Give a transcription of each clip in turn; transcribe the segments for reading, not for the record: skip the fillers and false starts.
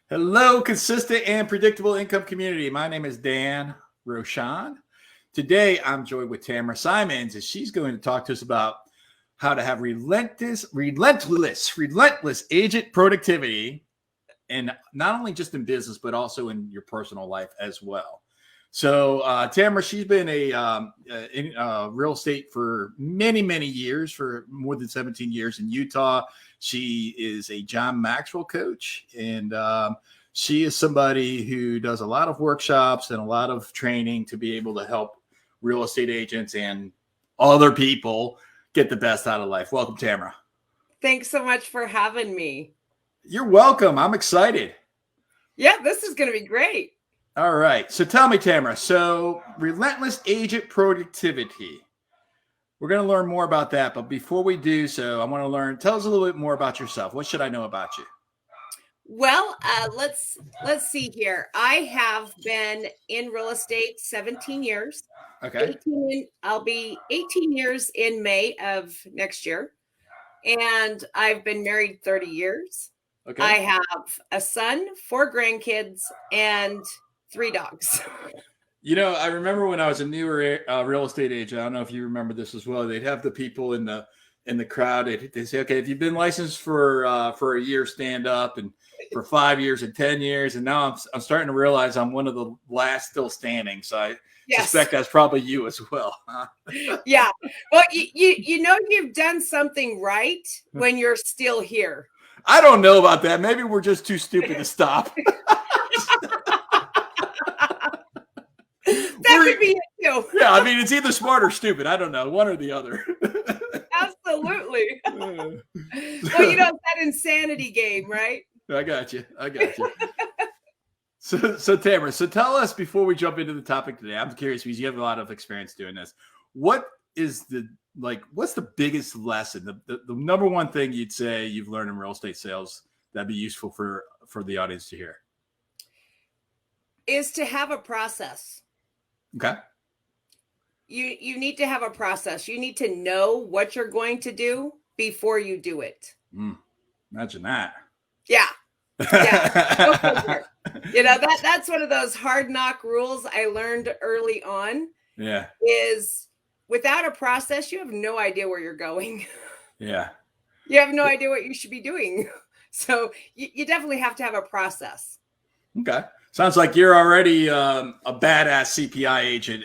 Hello, consistent and predictable income community. My name is Dan Roshan. Today, I'm joined with Tamra Simons, and she's going to talk to us about how to have relentless agent productivity, and not only just in business, but also in your personal life as well. So, Tamra, she's been in real estate for many years, for more than 17 years in Utah. She is a John Maxwell coach, and she is somebody who does a lot of workshops and a lot of training to be able to help real estate agents and other people get the best out of life. Welcome, Tamra. Thanks so much for having me. You're welcome. I'm excited. Yeah, this is going to be great. All right. So tell me, Tamra, so relentless agent productivity. We're going to learn more about that. But before we do so, I want to tell us a little bit more about yourself. What should I know about you? Well, let's see here. I have been in real estate 17 years. Okay. I'll be 18 years in May of next year. And I've been married 30 years. Okay. I have a son, 4 grandkids, and 3 dogs. You know, I remember when I was a newer real estate agent, I don't know if you remember this as well, they'd have the people in the crowd. They say, okay, if you've been licensed for a year, stand up, and for 5 years and 10 years. And now I'm starting to realize I'm one of the last still standing. So I suspect that's probably you as well. Huh? Yeah. Well, you know, you've done something right when you're still here. I don't know about that. Maybe we're just too stupid to stop. That could be it too. Yeah, I mean, it's either smart or stupid. I don't know, one or the other. Absolutely. Well, you know, it's that insanity game, right? I got you. So Tamra, so tell us before we jump into the topic today. I'm curious because you have a lot of experience doing this. What's the biggest lesson, the number one thing you'd say you've learned in real estate sales that'd be useful for the audience to hear? Is to have a process. Okay. You need to have a process. You need to know what you're going to do before you do it. Imagine that. Yeah. Yeah. You know, that's one of those hard knock rules I learned early on. Yeah. Is without a process, you have no idea where you're going. Yeah. You have no idea what you should be doing. So you definitely have to have a process. Okay. Sounds like you're already a badass CPI agent.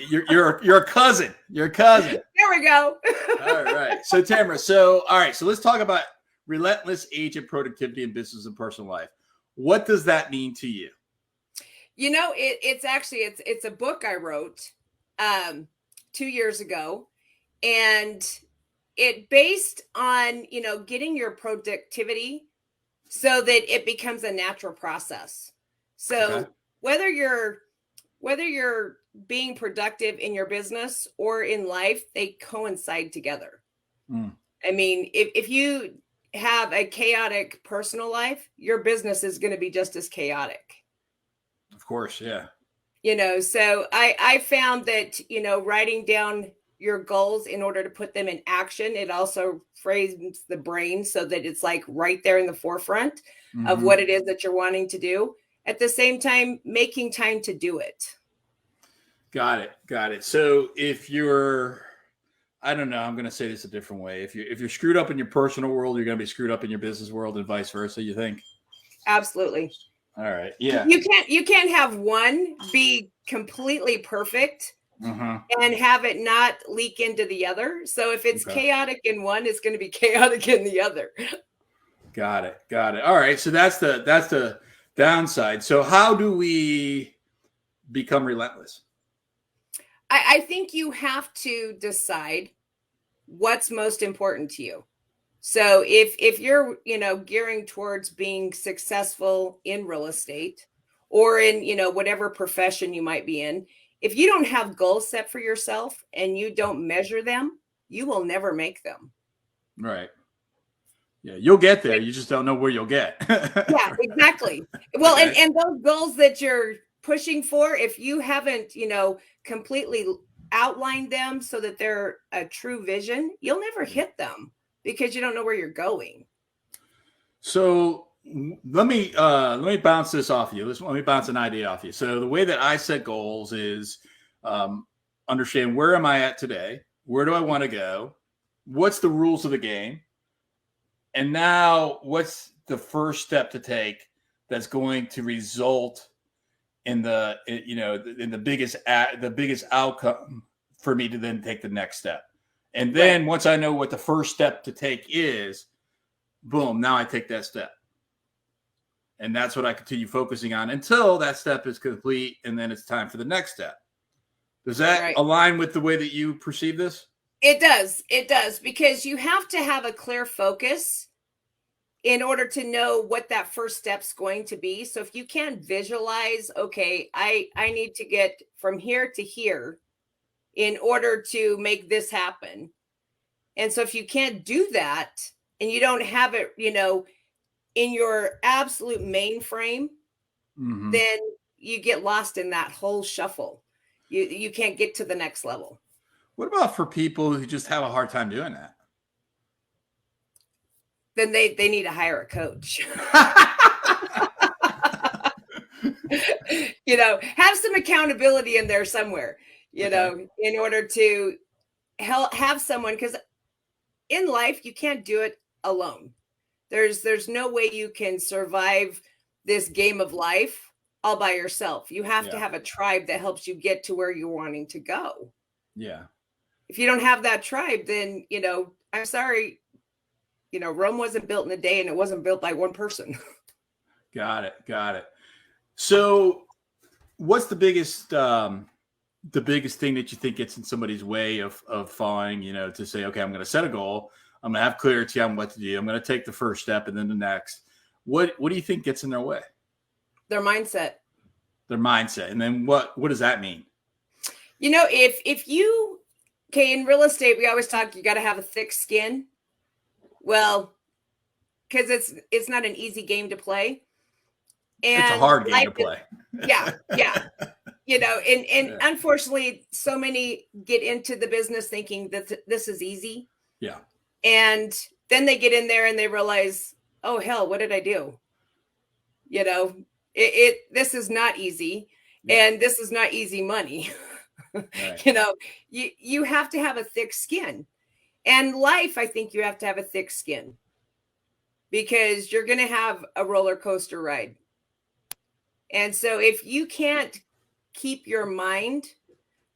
You're a cousin. You're a cousin. There we go. All right. So Tamra, so let's talk about relentless agent productivity in business and personal life. What does that mean to you? You know, it's a book I wrote 2 years ago, and it based on, you know, getting your productivity so that it becomes a natural process. So okay. whether you're being productive in your business or in life, they coincide together. I mean, if you have a chaotic personal life, your business is going to be just as chaotic. Of course, yeah. You know, so I found that, you know, writing down your goals in order to put them in action, it also frames the brain so that it's like right there in the forefront of what it is that you're wanting to do. At the same time, making time to do it. Got it. So if you're, I don't know, I'm going to say this a different way. If you're screwed up in your personal world, you're going to be screwed up in your business world and vice versa, you think? Absolutely. All right. Yeah. You can't have one be completely perfect and have it not leak into the other. So if it's chaotic in one, it's going to be chaotic in the other. Got it. All right. So that's the downside. So how do we become relentless? I think you have to decide what's most important to you. So if you're, you know, gearing towards being successful in real estate or in, you know, whatever profession you might be in, if you don't have goals set for yourself and you don't measure them, you will never make them. Right. Yeah, you'll get there. You just don't know where you'll get. Yeah, exactly. Well, okay. and those goals that you're pushing for, if you haven't, you know, completely outlined them so that they're a true vision, you'll never hit them because you don't know where you're going. So let me bounce this off you. Let me bounce an idea off you. So the way that I set goals is understand where am I at today? Where do I want to go? What's the rules of the game? And now what's the first step to take that's going to result in the biggest outcome for me to then take the next step. And then once I know what the first step to take is, boom, now I take that step. And that's what I continue focusing on until that step is complete. And then it's time for the next step. Does that align with the way that you perceive this? It does. It does. Because you have to have a clear focus in order to know what that first step's going to be. So if you can visualize, okay, I need to get from here to here in order to make this happen. And so if you can't do that and you don't have it, in your absolute mainframe, then you get lost in that whole shuffle. You can't get to the next level. What about for people who just have a hard time doing that? Then they need to hire a coach. Have some accountability in there somewhere, in order to have someone, because in life, you can't do it alone. There's no way you can survive this game of life all by yourself. You have to have a tribe that helps you get to where you're wanting to go. Yeah. If you don't have that tribe, then, I'm sorry, Rome wasn't built in a day and it wasn't built by one person. Got it. So what's the biggest thing that you think gets in somebody's way of following, to say, okay, I'm going to set a goal. I'm going to have clarity on what to do. I'm going to take the first step and then the next. What do you think gets in their way? Their mindset. And then what does that mean? If you, in real estate, we always talk, you got to have a thick skin. Well, because it's not an easy game to play. And it's a hard game to play. Yeah. And unfortunately, so many get into the business thinking that this is easy. Yeah. And then they get in there and they realize, oh, hell, what did I do? This is not easy. Yeah. And this is not easy money. Right. You have to have a thick skin. And life, I think you have to have a thick skin because you're going to have a roller coaster ride. And so if you can't keep your mind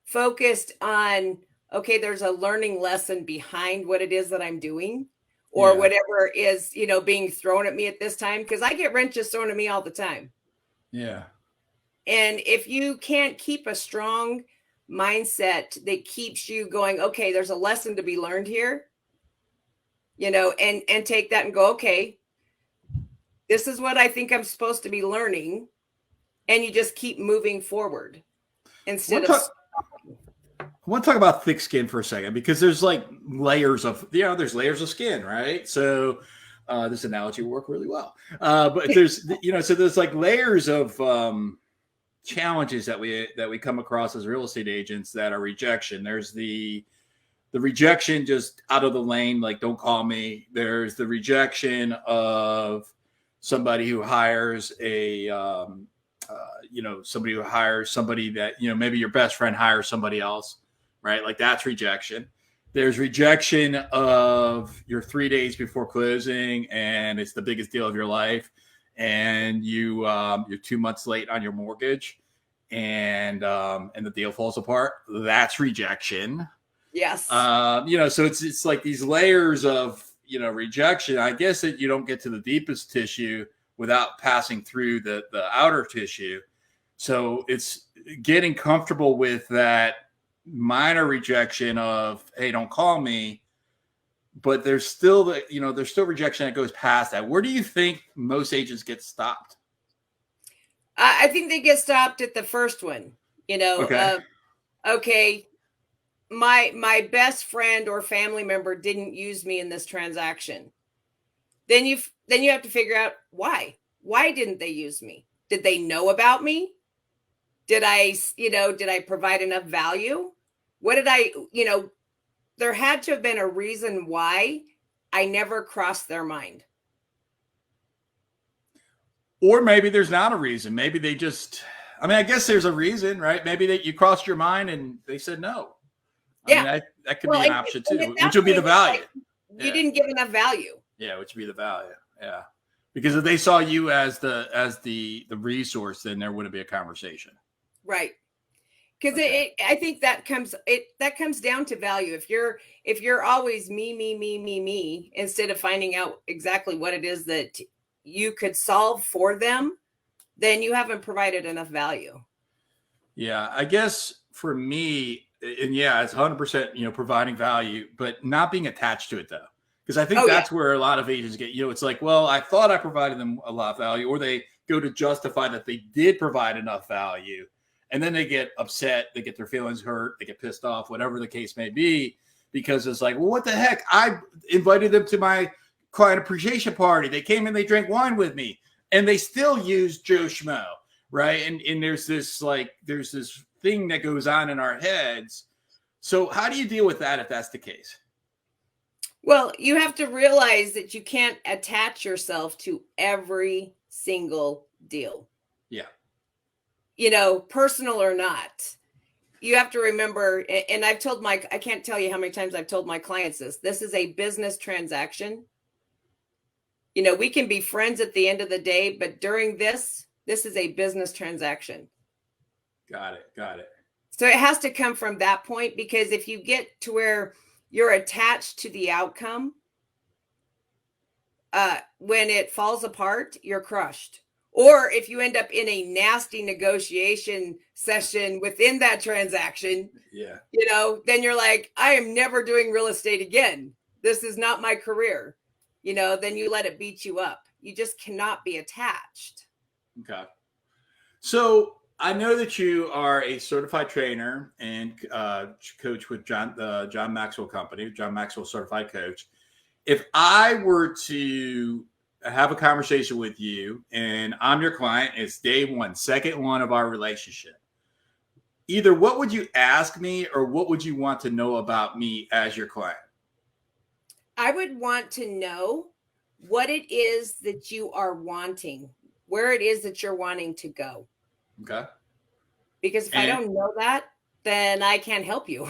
focused on, okay, there's a learning lesson behind what it is that I'm doing or whatever is, being thrown at me at this time, because I get wrenches thrown at me all the time. Yeah. And if you can't keep a strong mindset that keeps you going, okay, there's a lesson to be learned here, and take that and go, okay, this is what I think I'm supposed to be learning. And you just keep moving forward instead of. I want to talk about thick skin for a second, because there's like layers of, there's layers of skin, right? So this analogy will work really well. But there's, so there's like layers of challenges that we come across as real estate agents that are rejection. There's the rejection just out of the lane, like don't call me. There's the rejection of somebody who hires somebody that, maybe your best friend hires somebody else, right? Like that's rejection. There's rejection of your 3 days before closing and it's the biggest deal of your life. And you're 2 months late on your mortgage and the deal falls apart. That's rejection. Yes. So it's like these layers of, rejection. I guess that you don't get to the deepest tissue without passing through the outer tissue. So it's getting comfortable with that minor rejection of, hey, don't call me. But there's still rejection that goes past that. Where do you think most agents get stopped? I think they get stopped at the first one. Okay, my best friend or family member didn't use me in this transaction. Then you have to figure out why. Why didn't they use me? Did they know about me? Did I provide enough value? What did there had to have been a reason why I never crossed their mind. Or maybe there's not a reason. Maybe they just, I mean, I guess there's a reason, right? Maybe that you crossed your mind and they said no. I mean, Yeah. that could Well, be an option and at too, that which would be the point, it's value. like you Yeah. didn't give enough value. Yeah, which would be the value. Yeah. Because if they saw you as the resource, then there wouldn't be a conversation. Right. Because Okay. I think that comes down to value. If you're always me instead of finding out exactly what it is that you could solve for them, then you haven't provided enough value. Yeah, I guess for me, and yeah, it's 100%, providing value, but not being attached to it though. Because I think Oh yeah. that's where a lot of agents get, it's like, well, I thought I provided them a lot of value, or they go to justify that they did provide enough value. And then they get upset, they get their feelings hurt, they get pissed off, whatever the case may be, because it's like, well, what the heck? I invited them to my client appreciation party. They came and they drank wine with me, and they still use Joe Schmo. Right. And there's this thing that goes on in our heads. So how do you deal with that if that's the case? Well, you have to realize that you can't attach yourself to every single deal. Yeah. Personal or not. You have to remember, and I can't tell you how many times I've told my clients this is a business transaction. We can be friends at the end of the day, but during this is a business transaction. Got it. So it has to come from that point, because if you get to where you're attached to the outcome, when it falls apart, you're crushed. Or if you end up in a nasty negotiation session within that transaction, yeah, then you're like, I am never doing real estate again. This is not my career. Then you let it beat you up. You just cannot be attached. Okay. So I know that you are a certified trainer and coach with John Maxwell Company, John Maxwell Certified Coach. If I were to have a conversation with you and I'm your client, it's day one, second one of our relationship, either what would you ask me or what would you want to know about me as your client? I would want to know what it is that you are wanting, where it is that you're wanting to go. Okay. Because if I don't know that, then I can't help you.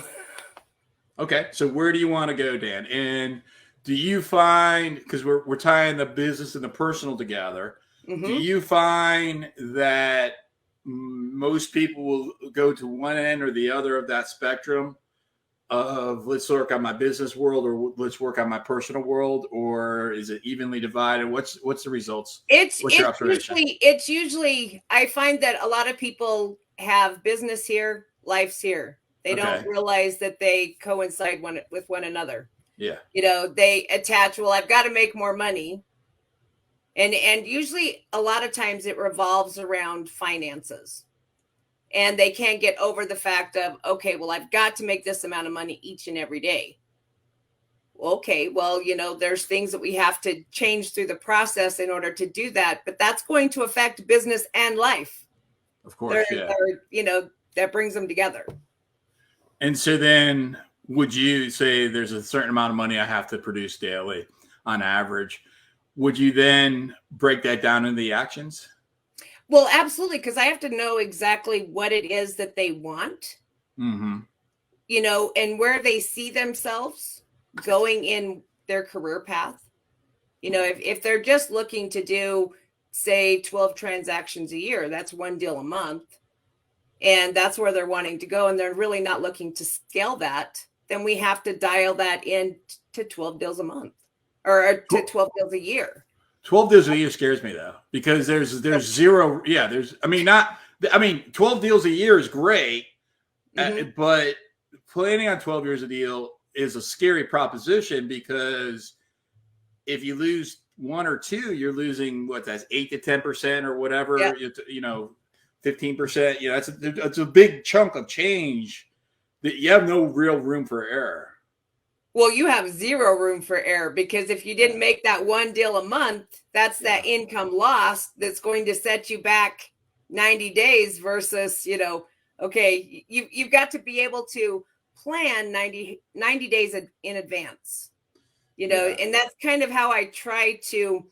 Okay. So where do you want to go, Dan? And do you find, because we're tying the business and the personal together, Mm-hmm. do you find that most people will go to one end or the other of that spectrum of let's work on my business world or let's work on my personal world, or is it evenly divided? What's the results? What's your observation? It's usually, I find that a lot of people have business here, life's here. They don't realize that they coincide with one another. Yeah. They attach, well, I've got to make more money. And usually a lot of times it revolves around finances. And they can't get over the fact of, okay, well, I've got to make this amount of money each and every day. Okay, well, there's things that we have to change through the process in order to do that, but that's going to affect business and life. Of course, that brings them together. And so then would you say there's a certain amount of money I have to produce daily on average? Would you then break that down into the actions? Well, absolutely, because I have to know exactly what it is that they want, mm-hmm. And where they see themselves going in their career path. If they're just looking to do, say, 12 transactions a year, that's one deal a month, and that's where they're wanting to go, and they're really not looking to scale that, then we have to dial that in to 12 deals a month or to 12 deals a year. 12 deals a year scares me though, because there's zero. Yeah. 12 deals a year is great, but planning on 12 years a deal is a scary proposition, because if you lose one or two, you're losing that's 8 to 10% or whatever, 15%, that's a big chunk of change that you have no real room for error. Well, you have zero room for error, because if you didn't make that one deal a month, that's that income loss that's going to set you back 90 days versus, okay, you've got to be able to plan 90 days in advance, and that's kind of how I try to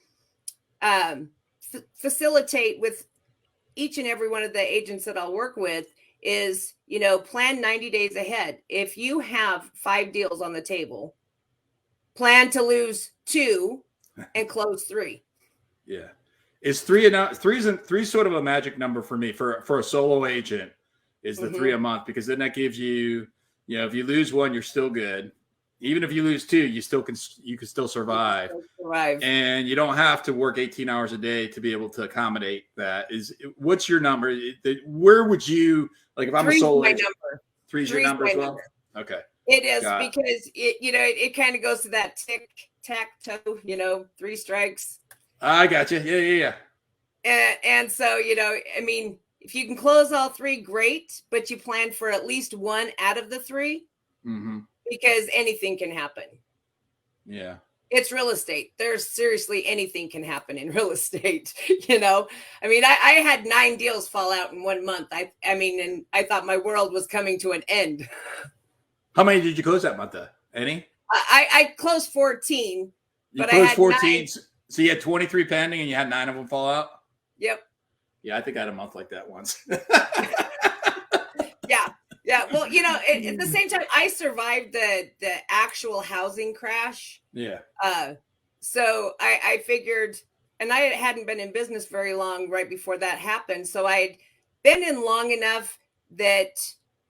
facilitate with each and every one of the agents that I'll work with is, plan 90 days ahead. If you have 5 deals on the table, plan to lose 2 and close 3. Yeah. Is 3 enough? Three's sort of a magic number for me for a solo agent is the 3 a month, because then that gives you, if you lose 1, you're still good. Even if you lose 2, you can still survive. And you don't have to work 18 hours a day to be able to accommodate that. What's your number? Where would you, like, if I'm a solo agent? Number. 3's your number as well? Number. Okay. It is, because it kind of goes to that tic-tac-toe, 3 strikes. I got you. Yeah. And so, if you can close all 3, great, but you plan for at least 1 out of the 3, because anything can happen. Yeah. It's real estate. There's seriously anything can happen in real estate. I had 9 deals fall out in 1 month. And I thought my world was coming to an end. How many did you close that month? Any? I closed 14. You closed 14. 9. So you had 23 pending and you had 9 of them fall out? Yep. Yeah, I think I had a month like that once. Yeah. Well, at the same time, I survived the actual housing crash. Yeah. So I figured, and I hadn't been in business very long right before that happened. So I had been in long enough that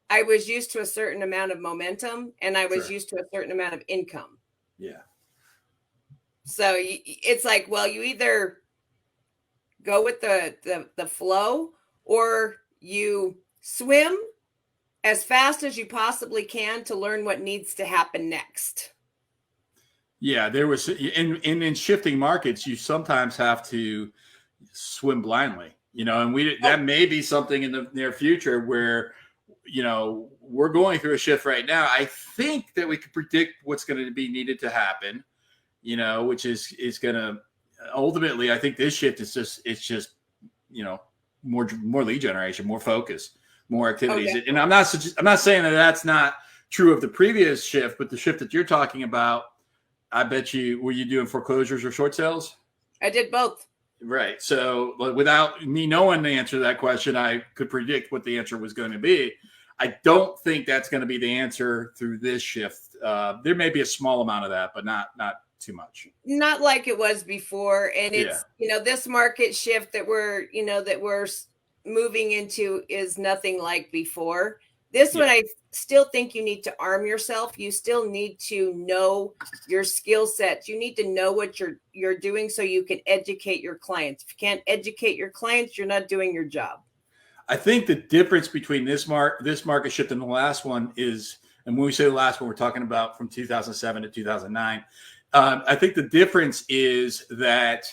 I was used to a certain amount of momentum, and I was used to a certain amount of income. Yeah. So it's like, well, you either go with the flow, or you swim as fast as you possibly can to learn what needs to happen next. Yeah, there was in shifting markets, you sometimes have to swim blindly, and that may be something in the near future where, we're going through a shift right now. I think that we could predict what's going to be needed to happen, which is going to ultimately, I think this shift is just more lead generation, more focus, more activities. And I'm not saying that that's not true of the previous shift, but the shift that you're talking about, I bet you, were you doing foreclosures or short sales? I did both. Right. So without me knowing the answer to that question, I could predict what the answer was going to be. I don't think that's going to be the answer through this shift. There may be a small amount of that, but not too much. Not like it was before. And it's, this market shift that we're moving into is nothing like before. This one, I still think you need to arm yourself. You still need to know your skill sets. You need to know what you're doing so you can educate your clients. If you can't educate your clients, you're not doing your job. I think the difference between this market shift and the last one is, and when we say the last one, we're talking about from 2007 to 2009. I think the difference is that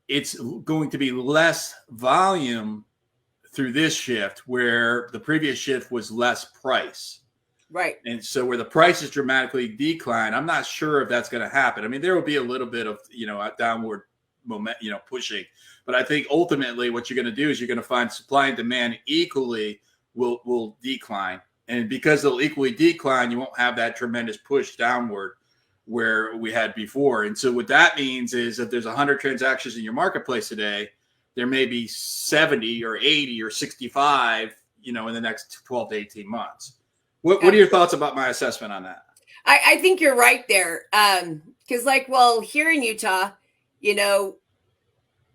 it's going to be less volume through this shift, where the previous shift was less price. Right. And so where the prices dramatically decline, I'm not sure if that's going to happen. I mean, there will be a little bit of, a downward moment, pushing. But I think ultimately what you're going to do is you're going to find supply and demand equally will decline. And because they'll equally decline, you won't have that tremendous push downward where we had before. And so what that means is if there's 100 transactions in your marketplace today, there may be 70 or 80 or 65, in the next 12 to 18 months. What are your thoughts about my assessment on that? I think you're right there. Because here in Utah,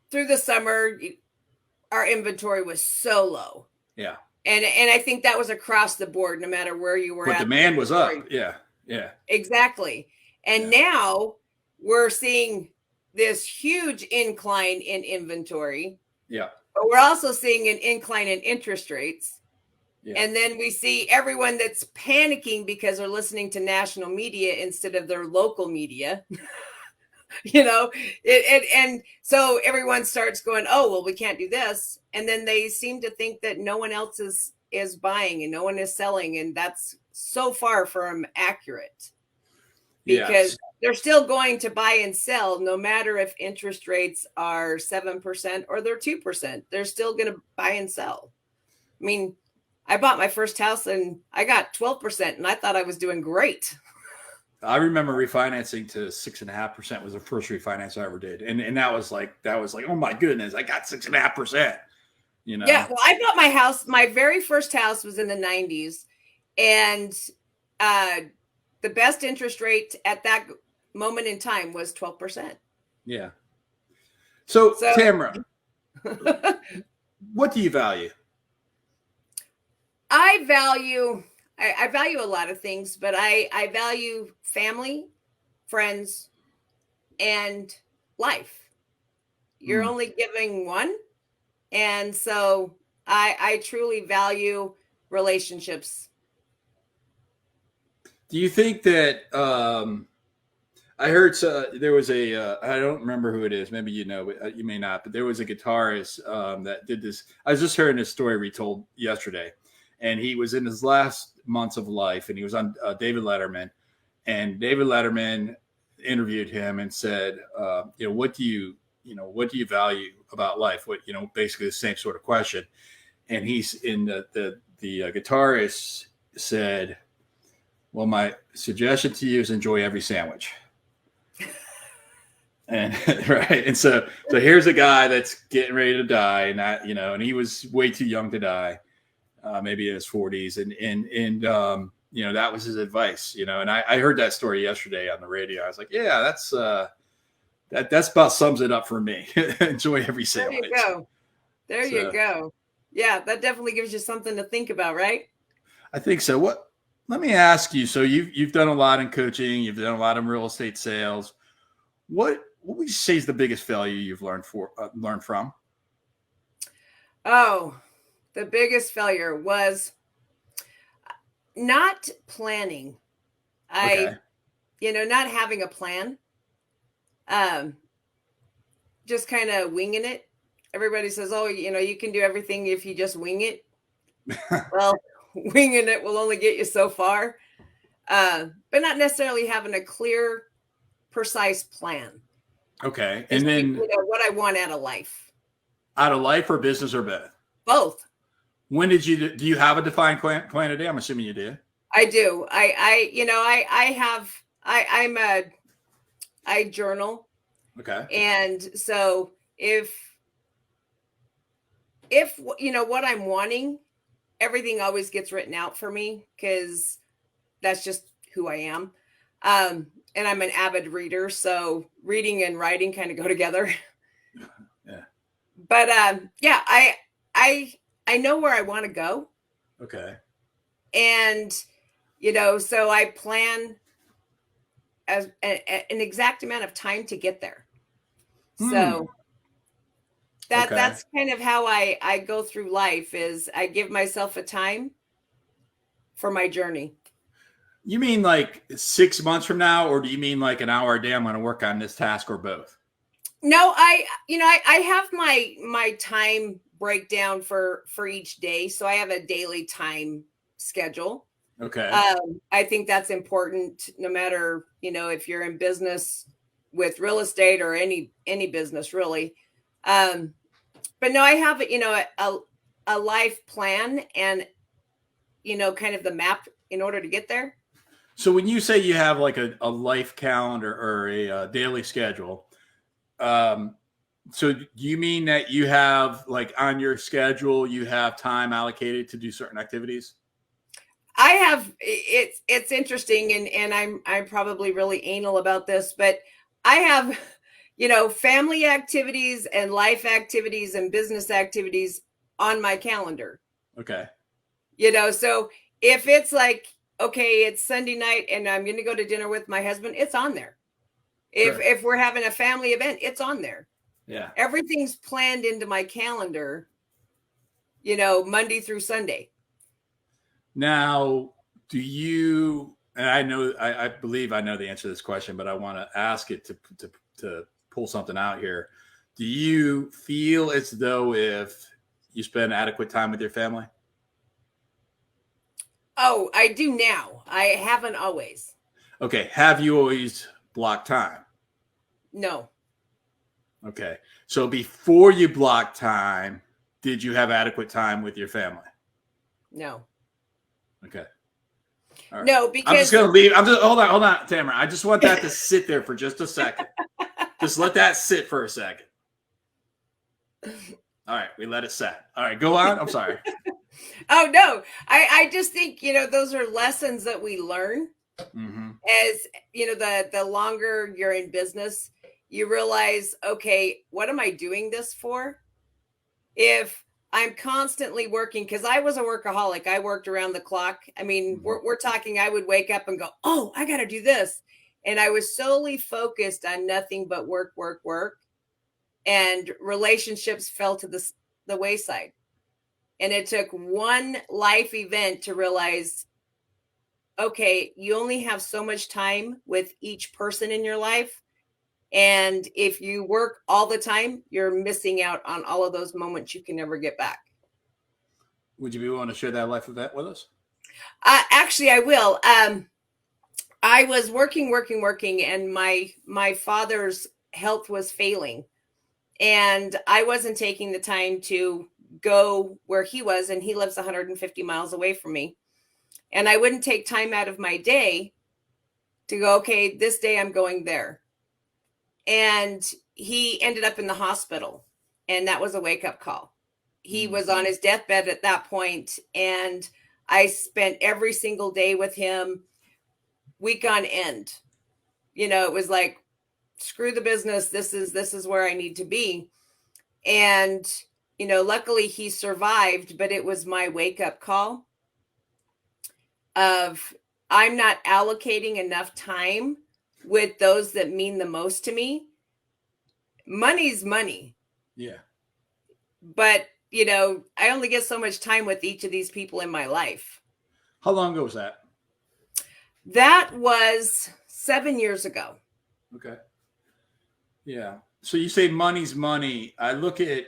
through the summer, our inventory was so low. Yeah. And I think that was across the board, no matter where you were. But demand was up. Yeah. Exactly. And now we're seeing this huge incline in inventory. Yeah. But we're also seeing an incline in interest rates. Yeah. And then we see everyone that's panicking because they're listening to national media instead of their local media. And so everyone starts going, oh, well, we can't do this. And then they seem to think that no one else is buying and no one is selling. And that's so far from accurate, because they're still going to buy and sell no matter if interest rates are 7% or they're 2%. They're still going to buy and sell. I mean, I bought my first house and I got 12% and I thought I was doing great. I remember refinancing to 6.5% was the first refinance I ever did. And that was like, oh my goodness, I got 6.5%, you know? Yeah. Well, I bought my house. My very first house was in the 90s. And the best interest rate at that moment in time was 12%. Yeah. So So Tamra, what do you value? I value a lot of things, but I value family, friends, and life. You're Hmm. only giving one. And so I truly value relationships. Do you think that, I heard there was I don't remember who it is. Maybe you know, but you may not. But there was a guitarist that did this. I was just hearing this story retold yesterday, and he was in his last months of life, and he was on David Letterman, and David Letterman interviewed him and said, what do you value about life? What, basically the same sort of question. And he's in the guitarist said, well, my suggestion to you is enjoy every sandwich. And right. And so here's a guy that's getting ready to die, and and he was way too young to die, maybe in his 40s. And that was his advice, and I heard that story yesterday on the radio. I was like, yeah, that's about sums it up for me. Enjoy every sandwich. There you go. There you go. Yeah, that definitely gives you something to think about, right? I think so. Let me ask you. So you've done a lot in coaching. You've done a lot in real estate sales. What would you say is the biggest failure you've learned from? Oh, the biggest failure was not planning. Okay. Not having a plan. Just kind of winging it. Everybody says, oh, you can do everything if you just wing it. Well, winging it will only get you so far. But not necessarily having a clear, precise plan. Okay. And then what I want out of life. Out of life or business or both? Both. When do you have a defined plan today? I'm assuming you do. I do. I journal. Okay. And so if what I'm wanting, everything always gets written out for me because that's just who I am. And I'm an avid reader, so reading and writing kind of go together. Yeah. But I know where I want to go. Okay. And so I plan as an exact amount of time to get there. So that's kind of how I go through life is I give myself a time for my journey. You mean like 6 months from now, or do you mean like an hour a day I'm going to work on this task, or both? No, I have my time breakdown for each day. So I have a daily time schedule. Okay. I think that's important no matter, if you're in business with real estate or any business really. But no, I have, a life plan and, kind of the map in order to get there. So when you say you have like a life calendar or a daily schedule, so do you mean that you have like on your schedule, you have time allocated to do certain activities? I have, it's interesting. And I'm probably really anal about this, but I have, family activities and life activities and business activities on my calendar. Okay. So if it's like, okay, it's Sunday night and I'm going to go to dinner with my husband, it's on there. If we're having a family event, it's on there. Yeah. Everything's planned into my calendar, Monday through Sunday. Now, and I believe I know the answer to this question, but I want to ask it to pull something out here. Do you feel as though if you spend adequate time with your family? Oh, I do now. I haven't always. Okay. Have you always blocked time? No. Okay. So before you blocked time, did you have adequate time with your family? No. Okay. All right. No, I'm just because going to leave. Hold on, Tamra. I just want that to sit there for just a second. Just let that sit for a second. All right. We let it set. All right. Go on. I'm sorry. oh no, I just think, those are lessons that we learn Mm-hmm. as, the longer you're in business, you realize, okay, what am I doing this for? If I'm constantly working, because I was a workaholic, I worked around the clock. I mean, Mm-hmm. we're talking, I would wake up and go, oh, I got to do this. And I was solely focused on nothing but work, work, work. And relationships fell to the wayside. And it took one life event to realize, okay, you only have so much time with each person in your life. And if you work all the time, you're missing out on all of those moments you can never get back. Would you be willing to share that life event with us? Actually, I will. I was working, and my father's health was failing, and I wasn't taking the time to go where he was, and he lives 150 miles away from me. And I wouldn't take time out of my day to go, okay, this day I'm going there. And he ended up in the hospital, and that was a wake-up call. He was on his deathbed at that point, and I spent every single day with him, week on end. It was like, screw the business. This is where I need to be. And luckily he survived, but it was my wake-up call of, I'm not allocating enough time with those that mean the most to me. Money's money. Yeah. But, I only get so much time with each of these people in my life. How long ago was that? That was 7 years ago. Okay. Yeah. So you say money's money. I look at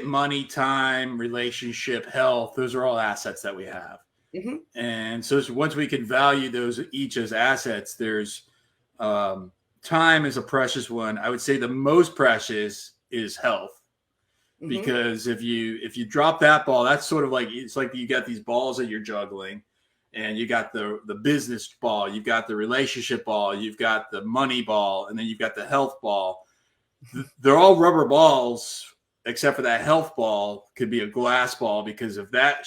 money, time, relationship, health. Those are all assets that we have. Mm-hmm. And so once we can value those each as assets, there's time is a precious one. I would say the most precious is health, Mm-hmm. because if you drop that ball, that's sort of like, it's like you got these balls that you're juggling, and you got the business ball, you've got the relationship ball, you've got the money ball, and then you've got the health ball. They're all rubber balls, except for that health ball could be a glass ball, because if that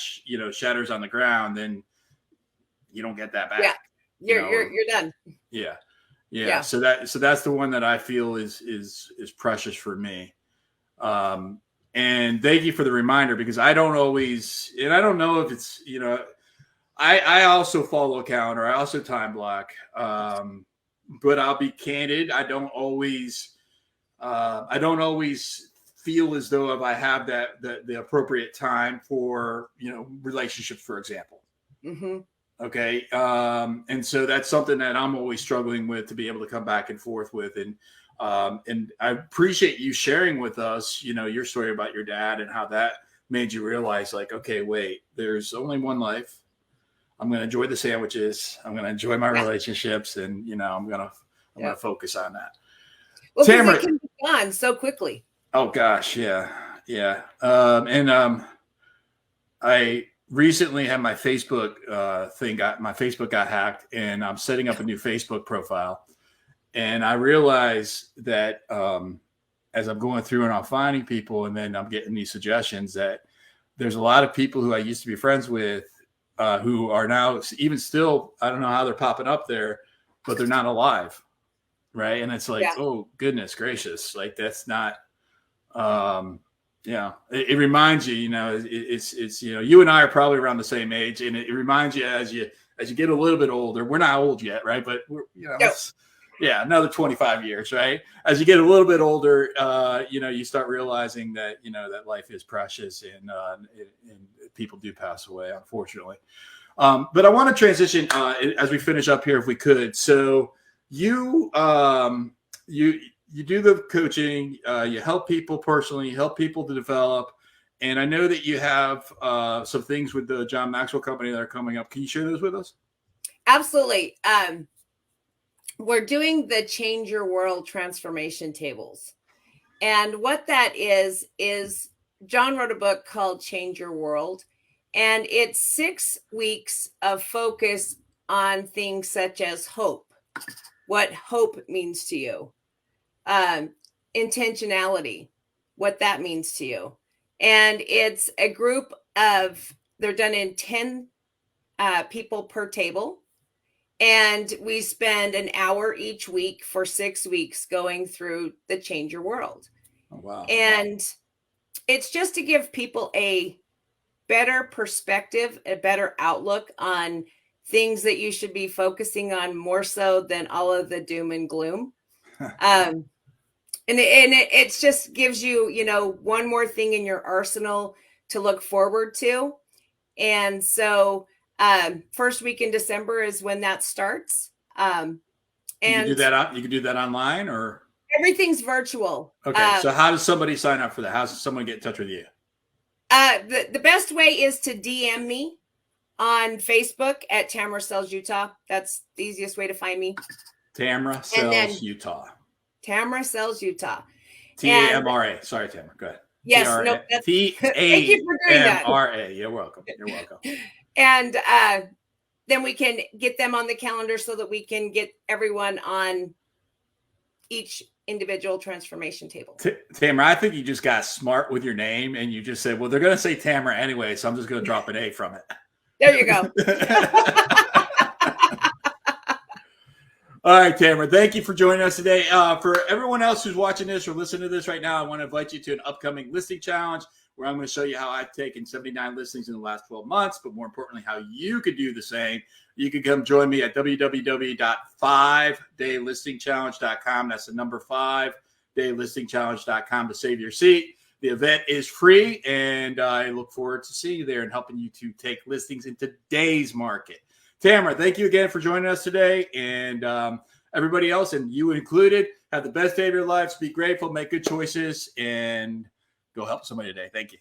shatters on the ground, then you don't get that back. Yeah, you're done. Yeah. So that's the one that I feel is precious for me. And thank you for the reminder, because I don't always, and I don't know if it's, I also follow a calendar. I also time block. But I'll be candid. I don't always feel as though if I have the appropriate time for, relationships, for example. Mm-hmm. Okay. And so that's something that I'm always struggling with, to be able to come back and forth with. And I appreciate you sharing with us, your story about your dad and how that made you realize, like, okay, wait, there's only one life. I'm going to enjoy the sandwiches. I'm going to enjoy my relationships, and I'm going to focus on that. Well, because Tamra, it can be gone so quickly. Oh gosh, yeah. I recently had my Facebook Facebook got hacked, and I'm setting up a new Facebook profile, and I realized that as I'm going through and I'm finding people, and then I'm getting these suggestions, that there's a lot of people who I used to be friends with who are now, even still, I don't know how they're popping up there, but they're not alive. Right. And it's like, oh, goodness gracious. Like, that's not, it reminds you, it's, you and I are probably around the same age, and it reminds you as you get a little bit older. We're not old yet. Right. But we're, another 25 years. Right. As you get a little bit older, you start realizing that, that life is precious, and people do pass away, unfortunately. But I want to transition as we finish up here, if we could. So you do the coaching, you help people personally, you help people to develop. And I know that you have some things with the John Maxwell company that are coming up. Can you share those with us? Absolutely. We're doing the Change Your World transformation tables. And what that is John wrote a book called Change Your World. And it's 6 weeks of focus on things such as hope, what hope means to you, intentionality, what that means to you. And it's a group of, they're done in 10 people per table. And we spend an hour each week for 6 weeks going through the Change Your World. Oh, wow. And it's just to give people a better perspective, a better outlook on things that you should be focusing on more so than all of the doom and gloom. And it just gives you, you know, one more thing in your arsenal to look forward to. And so first week in December is when that starts. And you can do that online, or everything's virtual. Okay. So how does somebody sign up for that? How does someone get in touch with you? The best way is to DM me on Facebook at Tamra Sells Utah. That's the easiest way to find me. Tamra Sells Utah. Tamra Sells Utah. Tamra. Sorry, Tamra. Go ahead. Yes. Nope. Thank you for doing that. Tamra. You're welcome. You're welcome. And then we can get them on the calendar so that we can get everyone on each individual transformation table. Tamra, I think you just got smart with your name and you just said, well, they're going to say Tamra anyway, so I'm just going to drop an A from it. There you go. All right, Tamra, thank you for joining us today. For everyone else who's watching this or listening to this right now, I want to invite you to an upcoming listing challenge where I'm going to show you how I've taken 79 listings in the last 12 months, but more importantly, how you could do the same. You can come join me at www.5daylistingchallenge.com. That's the number 5daylistingchallenge.com to save your seat. The event is free, and I look forward to seeing you there and helping you to take listings in today's market. Tamra, thank you again for joining us today. And everybody else, and you included, have the best day of your lives. Be grateful, make good choices, and go help somebody today. Thank you.